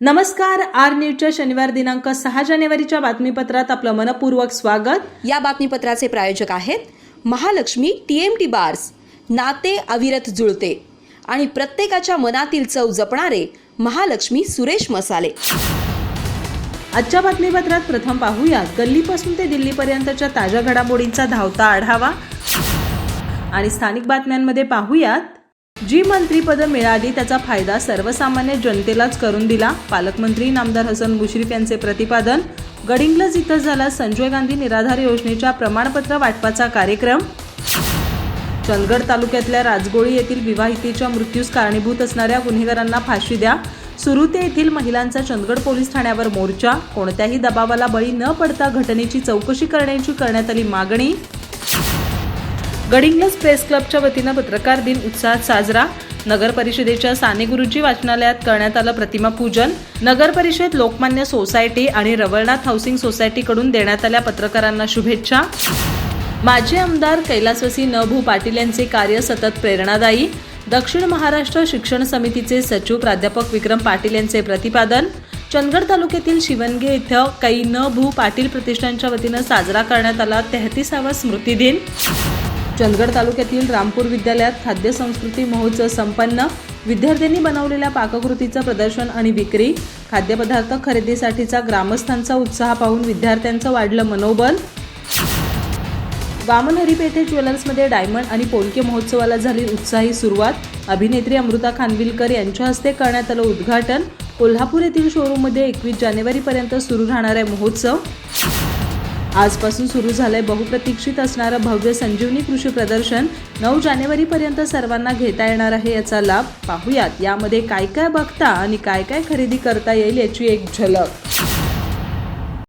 नमस्कार. आर न्यूजच्या शनिवार दिनांक 6 जानेवारीच्या बातमीपत्रात आपलं मनपूर्वक स्वागत. या बातमीपत्राचे प्रायोजक आहेत महालक्ष्मी TMT बार्स. नाते अविरत जुळते आणि प्रत्येकाच्या मनातील चव जपणारे महालक्ष्मी सुरेश मसाले. आजच्या बातमीपत्रात प्रथम पाहूया गल्लीपासून ते दिल्लीपर्यंतच्या ताज्या घडामोडींचा धावता आढावा आणि स्थानिक बातम्यांमध्ये पाहूयात जी मंत्रीपदं मिळाली त्याचा फायदा सर्वसामान्य जनतेलाच करून दिला. पालकमंत्री नामदार हसन मुश्रीफ यांचे प्रतिपादन. गडिंग्लज इथं झाला संजय गांधी निराधार योजनेच्या प्रमाणपत्र वाटपाचा कार्यक्रम. चंदगड तालुक्यातल्या राजगोळी येथील विवाहितेच्या मृत्यूस कारणीभूत असणाऱ्या गुन्हेगारांना फाशी द्या. सुरुते येथील महिलांचा चंदगड पोलीस ठाण्यावर मोर्चा. कोणत्याही दबावाला बळी न पडता घटनेची चौकशी करण्याची करण्यात आली मागणी. गडिंग्लज प्रेस क्लबच्या वतीनं पत्रकार दिन उत्साहात साजरा. नगर परिषदेच्या साने गुरुजी वाचनालयात करण्यात आलं प्रतिमा पूजन. नगर परिषद, लोकमान्य सोसायटी आणि रवळनाथ हाऊसिंग सोसायटीकडून देण्यात आल्या पत्रकारांना शुभेच्छा. माजी आमदार कैलासवासी न.भू. पाटील यांचे कार्य सतत प्रेरणादायी. दक्षिण महाराष्ट्र शिक्षण समितीचे सचिव प्राध्यापक विक्रम पाटील यांचे प्रतिपादन. चंदगड तालुक्यातील शिवणगे इथं कै न.भू. पाटील प्रतिष्ठानच्या वतीनं साजरा करण्यात आला 33वा स्मृती दिन. चंदगड तालुक्यातील रामपूर विद्यालयात खाद्य संस्कृती महोत्सव संपन्न. विद्यार्थ्यांनी बनवलेल्या पाककृतीचं प्रदर्शन आणि विक्री. खाद्यपदार्थ खरेदीसाठीचा ग्रामस्थांचा उत्साह पाहून विद्यार्थ्यांचं वाढलं मनोबल. वामन हरिपेठे ज्वेलर्समध्ये डायमंड आणि पोलके महोत्सवाला झाली उत्साही सुरुवात. अभिनेत्री अमृता खानविलकर यांच्या हस्ते करण्यात आलं उद्घाटन. कोल्हापूर येथील शोरूममध्ये 21 जानेवारीपर्यंत सुरू राहणार आहे महोत्सव. आजपासून सुरू झालंय बहुप्रतीक्षित असणारं भव्य संजीवनी कृषी प्रदर्शन. 9 जानेवारीपर्यंत सर्वांना घेता येणार आहे याचा लाभ. पाहूयात यामध्ये काय काय बघता आणि काय काय खरेदी करता येईल याची एक झलक.